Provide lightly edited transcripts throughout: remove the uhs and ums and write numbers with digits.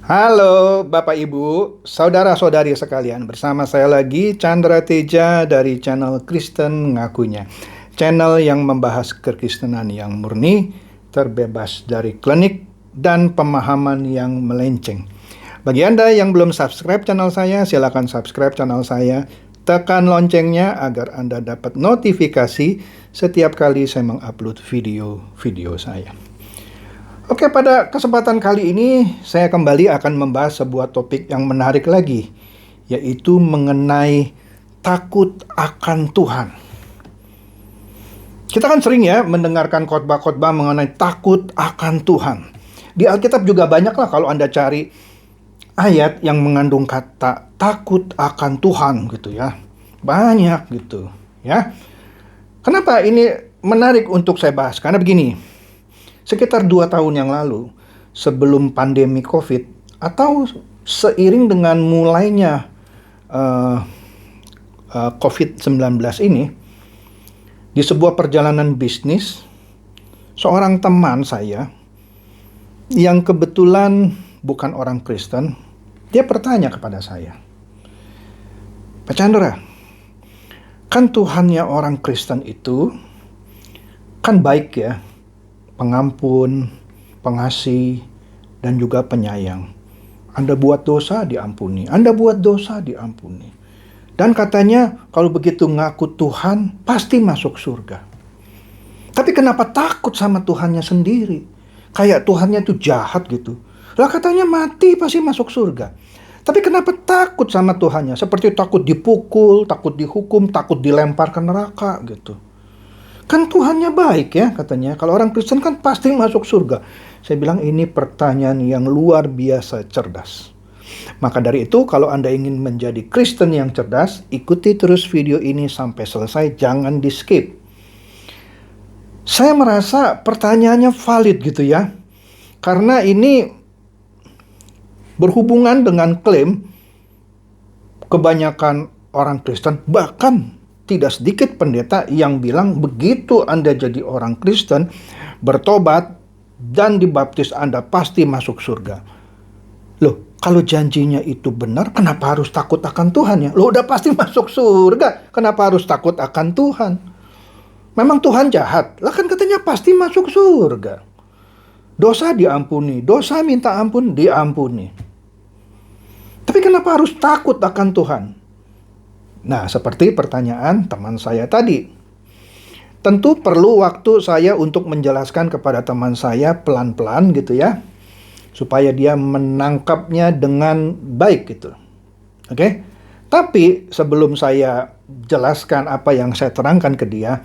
Halo Bapak Ibu, saudara-saudari sekalian. Bersama saya lagi Chandra Teja dari channel Kristen Ngakunya. Channel yang membahas kekristenan yang murni, terbebas dari klinik dan pemahaman yang melenceng. Bagi Anda yang belum subscribe channel saya, silakan subscribe channel saya. Tekan loncengnya agar Anda dapat notifikasi setiap kali saya mengupload video-video saya. Oke, pada kesempatan kali ini saya kembali akan membahas sebuah topik yang menarik lagi, yaitu mengenai takut akan Tuhan. Kita kan sering ya mendengarkan khotbah-khotbah mengenai takut akan Tuhan. Di Alkitab juga banyak lah kalau Anda cari ayat yang mengandung kata takut akan Tuhan gitu ya. Banyak gitu ya. Kenapa ini menarik untuk saya bahas? Karena begini. Sekitar 2 tahun yang lalu, sebelum pandemi COVID, atau seiring dengan mulainya COVID-19 ini, di sebuah perjalanan bisnis, seorang teman saya, yang kebetulan bukan orang Kristen, dia bertanya kepada saya, Pak Chandra, kan Tuhannya orang Kristen itu, kan baik ya, pengampun, pengasih, dan juga penyayang. Anda buat dosa, diampuni. Anda buat dosa, diampuni. Dan katanya, kalau begitu ngaku Tuhan, pasti masuk surga. Tapi kenapa takut sama Tuhannya sendiri? Kayak Tuhannya itu jahat gitu. Lah katanya mati, pasti masuk surga. Tapi kenapa takut sama Tuhannya? Seperti takut dipukul, takut dihukum, takut dilempar ke neraka gitu. Kan Tuhannya baik ya katanya. Kalau orang Kristen kan pasti masuk surga. Saya bilang ini pertanyaan yang luar biasa cerdas. Maka dari itu kalau Anda ingin menjadi Kristen yang cerdas, ikuti terus video ini sampai selesai, jangan di skip. Saya merasa pertanyaannya valid gitu ya. Karena ini berhubungan dengan klaim kebanyakan orang Kristen, bahkan tidak sedikit pendeta yang bilang begitu Anda jadi orang Kristen, bertobat, dan dibaptis Anda pasti masuk surga. Loh, kalau janjinya itu benar, kenapa harus takut akan Tuhan ya? Loh, udah pasti masuk surga, kenapa harus takut akan Tuhan? Memang Tuhan jahat? Lah kan katanya pasti masuk surga. Dosa diampuni, dosa minta ampun diampuni. Tapi kenapa harus takut akan Tuhan? Nah, seperti pertanyaan teman saya tadi. Tentu perlu waktu saya untuk menjelaskan kepada teman saya pelan-pelan gitu ya. Supaya dia menangkapnya dengan baik gitu. Oke? Tapi sebelum saya jelaskan apa yang saya terangkan ke dia,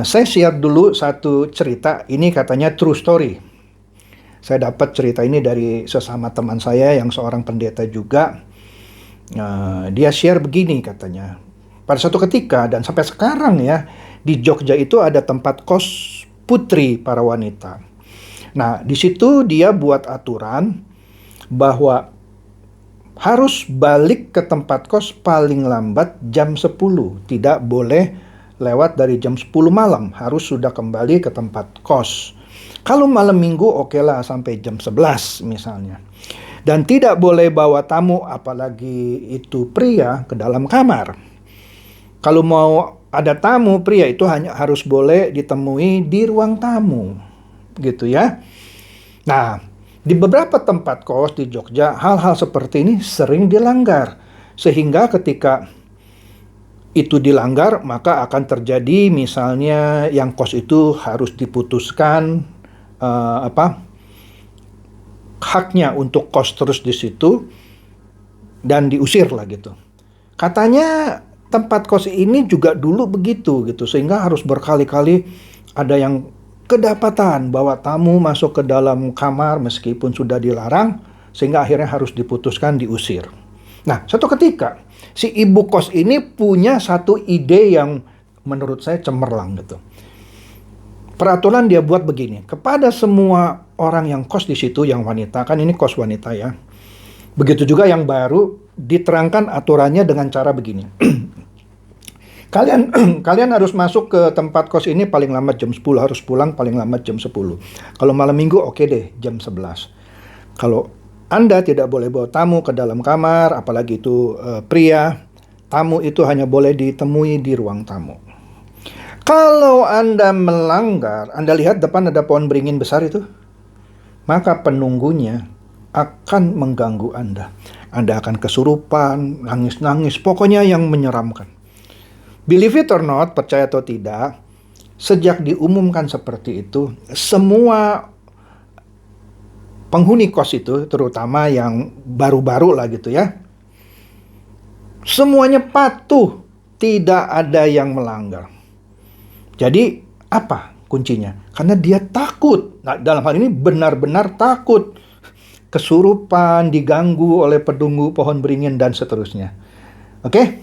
saya share dulu satu cerita. Ini katanya true story. Saya dapat cerita ini dari sesama teman saya yang seorang pendeta juga. Dia share begini katanya. Pada suatu ketika dan sampai sekarang ya, di Jogja itu ada tempat kos putri para wanita. Nah, di situ dia buat aturan bahwa harus balik ke tempat kos paling lambat jam 10. Tidak boleh lewat dari jam 10 malam. Harus sudah kembali ke tempat kos. Kalau malam minggu okelah sampai jam 11 misalnya. Dan tidak boleh bawa tamu, apalagi itu pria, ke dalam kamar. Kalau mau ada tamu pria itu hanya harus boleh ditemui di ruang tamu. Gitu ya. Nah, di beberapa tempat kos di Jogja, hal-hal seperti ini sering dilanggar. Sehingga ketika itu dilanggar, maka akan terjadi misalnya yang kos itu harus diputuskan haknya untuk kos terus di situ dan diusir lah gitu. Katanya tempat kos ini juga dulu begitu gitu, sehingga harus berkali-kali ada yang kedapatan bawa tamu masuk ke dalam kamar meskipun sudah dilarang, sehingga akhirnya harus diputuskan diusir. Nah, suatu ketika si ibu kos ini punya satu ide yang menurut saya cemerlang gitu. Peraturan dia buat begini, kepada semua orang yang kos di situ, yang wanita, kan ini kos wanita ya. Begitu juga yang baru, diterangkan aturannya dengan cara begini. Kalian harus masuk ke tempat kos ini paling lambat jam 10, harus pulang paling lambat jam 10. Kalau malam minggu oke deh, jam 11. Kalau Anda tidak boleh bawa tamu ke dalam kamar, apalagi itu pria. Tamu itu hanya boleh ditemui di ruang tamu. Kalau Anda melanggar, Anda lihat depan ada pohon beringin besar itu, maka penunggunya akan mengganggu Anda. Anda akan kesurupan, nangis-nangis, pokoknya yang menyeramkan. Believe it or not, percaya atau tidak, sejak diumumkan seperti itu, semua penghuni kos itu, terutama yang baru-baru lah gitu ya, semuanya patuh, tidak ada yang melanggar. Jadi apa kuncinya? Karena dia takut. Nah, dalam hal ini benar-benar takut. Kesurupan, diganggu oleh penunggu pohon beringin, dan seterusnya. Oke?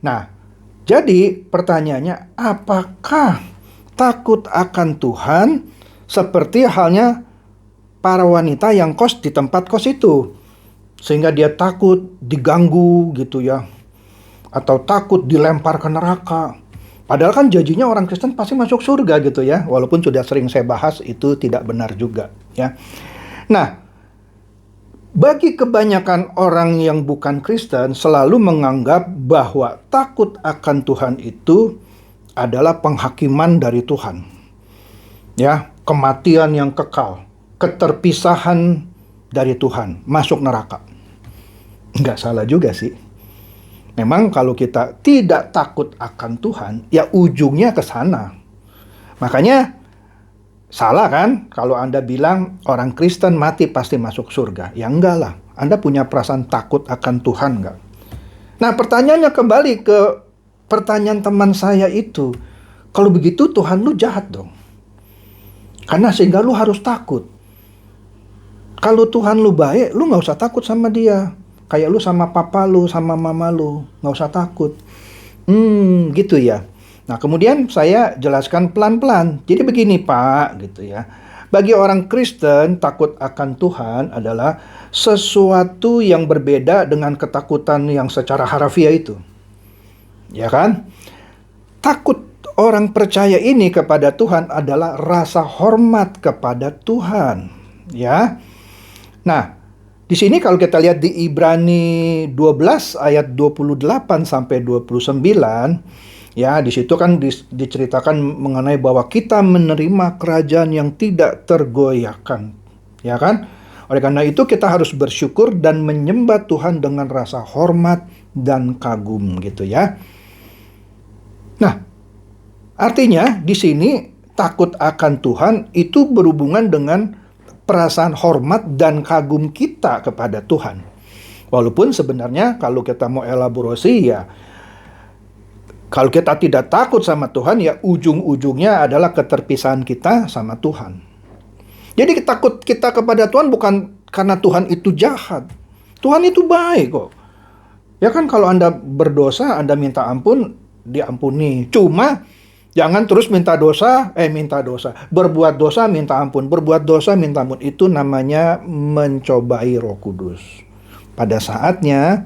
Nah, jadi pertanyaannya, apakah takut akan Tuhan seperti halnya para wanita yang kos di tempat kos itu? Sehingga dia takut diganggu gitu ya. Atau takut dilempar ke neraka. Padahal kan janjinya orang Kristen pasti masuk surga gitu ya. Walaupun sudah sering saya bahas, itu tidak benar juga ya. Nah, bagi kebanyakan orang yang bukan Kristen selalu menganggap bahwa takut akan Tuhan itu adalah penghakiman dari Tuhan. Ya, kematian yang kekal, keterpisahan dari Tuhan, masuk neraka. Nggak salah juga sih. Memang kalau kita tidak takut akan Tuhan, ya ujungnya ke sana. Makanya salah kan kalau Anda bilang orang Kristen mati pasti masuk surga. Ya enggak lah. Anda punya perasaan takut akan Tuhan enggak? Nah, pertanyaannya kembali ke pertanyaan teman saya itu. Kalau begitu Tuhan lu jahat dong. Karena sehingga lu harus takut. Kalau Tuhan lu baik, lu nggak usah takut sama dia. Kayak lu sama papa lu, sama mama lu. Nggak usah takut. Gitu ya. Nah, kemudian saya jelaskan pelan-pelan. Jadi begini Pak, gitu ya. Bagi orang Kristen, takut akan Tuhan adalah sesuatu yang berbeda dengan ketakutan yang secara harafiah itu. Ya kan? Takut orang percaya ini kepada Tuhan adalah rasa hormat kepada Tuhan. Ya. Nah, di sini kalau kita lihat di Ibrani 12 ayat 28 sampai 29, ya, di situ kan diceritakan mengenai bahwa kita menerima kerajaan yang tidak tergoyahkan, ya kan? Oleh karena itu kita harus bersyukur dan menyembah Tuhan dengan rasa hormat dan kagum gitu ya. Nah, artinya di sini takut akan Tuhan itu berhubungan dengan perasaan hormat dan kagum kita kepada Tuhan. Walaupun sebenarnya kalau kita mau elaborasi ya, kalau kita tidak takut sama Tuhan, ya ujung-ujungnya adalah keterpisahan kita sama Tuhan. Jadi takut kita kepada Tuhan bukan karena Tuhan itu jahat. Tuhan itu baik kok. Ya kan kalau Anda berdosa, Anda minta ampun, diampuni. Cuma jangan terus minta dosa. Berbuat dosa, minta ampun. Berbuat dosa, minta ampun. Itu namanya mencobai Roh Kudus. Pada saatnya,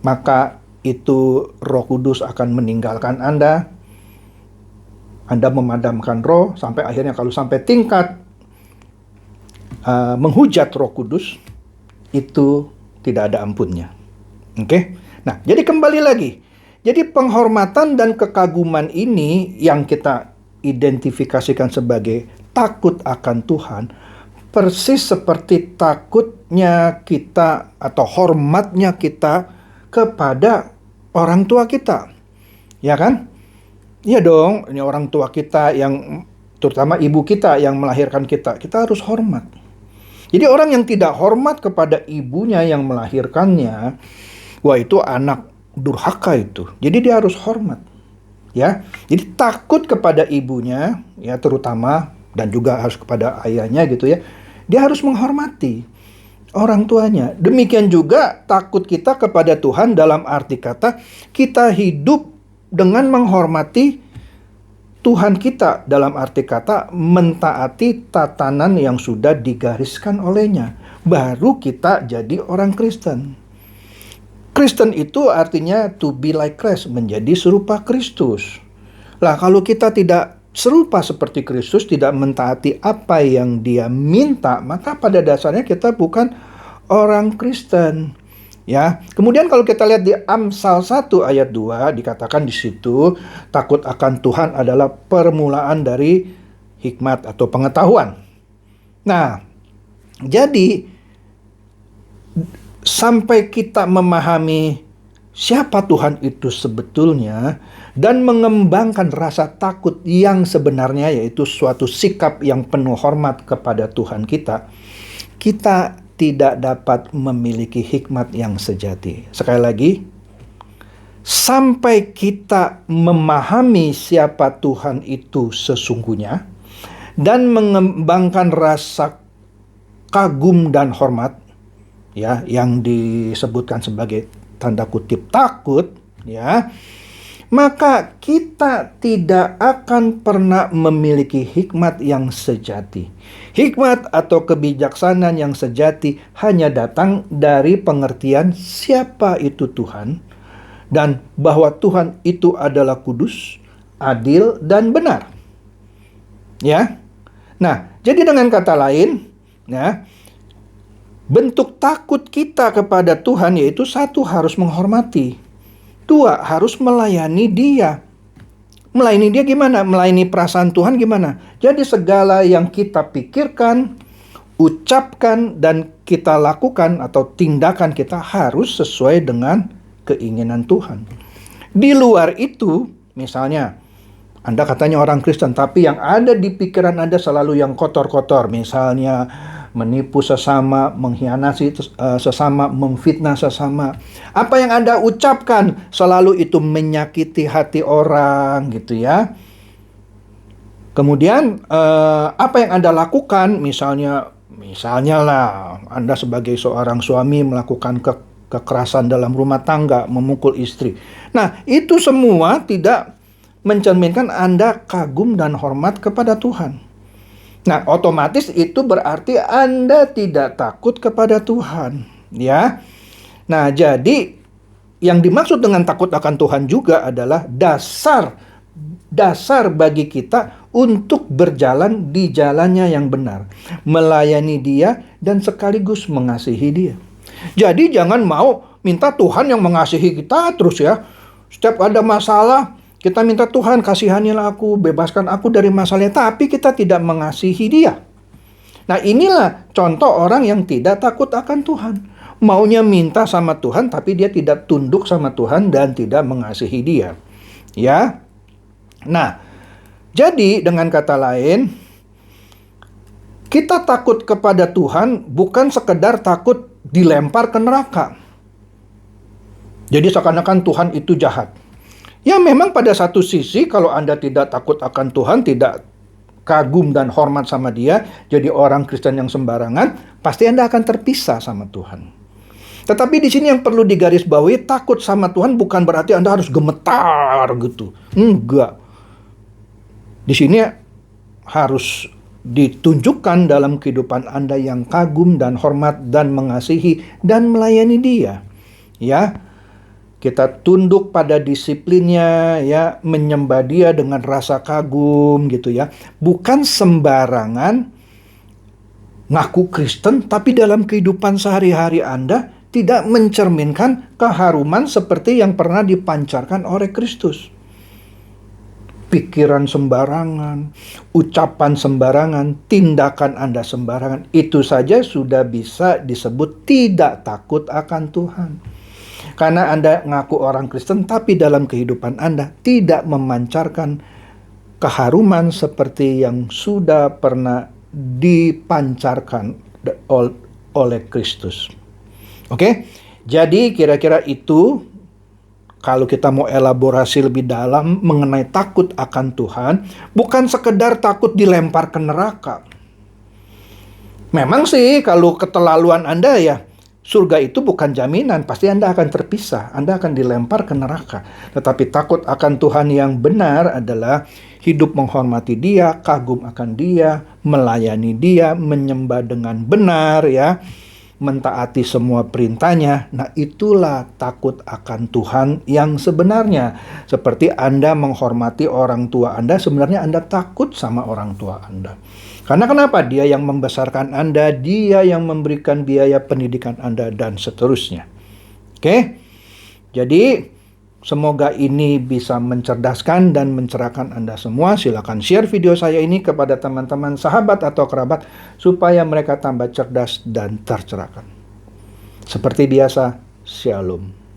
maka itu Roh Kudus akan meninggalkan Anda. Anda memadamkan roh sampai akhirnya kalau sampai tingkat menghujat Roh Kudus, itu tidak ada ampunnya. Oke? Nah, jadi kembali lagi. Jadi penghormatan dan kekaguman ini yang kita identifikasikan sebagai takut akan Tuhan, persis seperti takutnya kita atau hormatnya kita kepada orang tua kita. Ya kan? Iya dong, ini orang tua kita yang, terutama ibu kita yang melahirkan kita harus hormat. Jadi orang yang tidak hormat kepada ibunya yang melahirkannya, wah itu anak durhaka itu. Jadi dia harus hormat. Ya. Jadi takut kepada ibunya, ya terutama, dan juga harus kepada ayahnya gitu ya. Dia harus menghormati orang tuanya. Demikian juga takut kita kepada Tuhan dalam arti kata kita hidup dengan menghormati Tuhan kita, dalam arti kata mentaati tatanan yang sudah digariskan olehnya. Baru kita jadi orang Kristen. Kristen itu artinya to be like Christ, menjadi serupa Kristus. Lah kalau kita tidak serupa seperti Kristus, tidak mentaati apa yang Dia minta, maka pada dasarnya kita bukan orang Kristen. Ya, kemudian kalau kita lihat di Amsal 1 ayat 2 dikatakan di situ takut akan Tuhan adalah permulaan dari hikmat atau pengetahuan. Nah, jadi sampai kita memahami siapa Tuhan itu sebetulnya dan mengembangkan rasa takut yang sebenarnya, yaitu suatu sikap yang penuh hormat kepada Tuhan kita tidak dapat memiliki hikmat yang sejati. Sekali lagi, sampai kita memahami siapa Tuhan itu sesungguhnya dan mengembangkan rasa kagum dan hormat, ya, yang disebutkan sebagai tanda kutip takut, ya, maka kita tidak akan pernah memiliki hikmat yang sejati. Hikmat atau kebijaksanaan yang sejati hanya datang dari pengertian siapa itu Tuhan dan bahwa Tuhan itu adalah kudus, adil, dan benar. Ya. Nah, jadi dengan kata lain, ya, bentuk takut kita kepada Tuhan yaitu satu, harus menghormati. Dua, harus melayani Dia. Melayani Dia gimana? Melayani perasaan Tuhan gimana? Jadi segala yang kita pikirkan, ucapkan, dan kita lakukan atau tindakan kita harus sesuai dengan keinginan Tuhan. Di luar itu, misalnya, Anda katanya orang Kristen, tapi yang ada di pikiran Anda selalu yang kotor-kotor. Misalnya, menipu sesama, mengkhianati sesama, memfitnah sesama. Apa yang Anda ucapkan selalu itu menyakiti hati orang, gitu ya. Kemudian apa yang Anda lakukan, misalnya lah Anda sebagai seorang suami melakukan kekerasan dalam rumah tangga, memukul istri. Nah, itu semua tidak mencerminkan Anda kagum dan hormat kepada Tuhan. Nah, otomatis itu berarti Anda tidak takut kepada Tuhan, ya. Nah, jadi yang dimaksud dengan takut akan Tuhan juga adalah dasar bagi kita untuk berjalan di jalannya yang benar, melayani Dia dan sekaligus mengasihi Dia. Jadi jangan mau minta Tuhan yang mengasihi kita terus, ya. Setiap ada masalah kita minta Tuhan, kasihanilah aku, bebaskan aku dari masalahnya, tapi kita tidak mengasihi Dia. Nah, inilah contoh orang yang tidak takut akan Tuhan. Maunya minta sama Tuhan, tapi dia tidak tunduk sama Tuhan dan tidak mengasihi Dia. Ya. Nah, jadi dengan kata lain, kita takut kepada Tuhan bukan sekedar takut dilempar ke neraka. Jadi seakan-akan Tuhan itu jahat. Ya, memang pada satu sisi kalau Anda tidak takut akan Tuhan, tidak kagum dan hormat sama Dia, jadi orang Kristen yang sembarangan, pasti Anda akan terpisah sama Tuhan. Tetapi di sini yang perlu digarisbawahi, takut sama Tuhan bukan berarti Anda harus gemetar gitu. Enggak. Di sini harus ditunjukkan dalam kehidupan Anda yang kagum dan hormat dan mengasihi dan melayani Dia. Ya. Kita tunduk pada disiplinnya, ya, menyembah Dia dengan rasa kagum gitu, ya. Bukan sembarangan ngaku Kristen tapi dalam kehidupan sehari-hari Anda tidak mencerminkan keharuman seperti yang pernah dipancarkan oleh Kristus. Pikiran sembarangan, ucapan sembarangan, tindakan Anda sembarangan, itu saja sudah bisa disebut tidak takut akan Tuhan. Karena Anda ngaku orang Kristen, tapi dalam kehidupan Anda tidak memancarkan keharuman seperti yang sudah pernah dipancarkan oleh Kristus. Oke? Jadi kira-kira itu, kalau kita mau elaborasi lebih dalam mengenai takut akan Tuhan, bukan sekedar takut dilempar ke neraka. Memang sih kalau keterlaluan Anda, ya, surga itu bukan jaminan, pasti Anda akan terpisah, Anda akan dilempar ke neraka. Tetapi takut akan Tuhan yang benar adalah hidup menghormati Dia, kagum akan Dia, melayani Dia, menyembah dengan benar, ya. mentaati semua perintahnya. Nah, itulah takut akan Tuhan yang sebenarnya. Seperti Anda menghormati orang tua Anda, sebenarnya Anda takut sama orang tua Anda. Karena kenapa? Dia yang membesarkan Anda, dia yang memberikan biaya pendidikan Anda, dan seterusnya. Oke? Jadi, semoga ini bisa mencerdaskan dan mencerahkan Anda semua. Silakan share video saya ini kepada teman-teman, sahabat, atau kerabat, supaya mereka tambah cerdas dan tercerahkan. Seperti biasa, Shalom.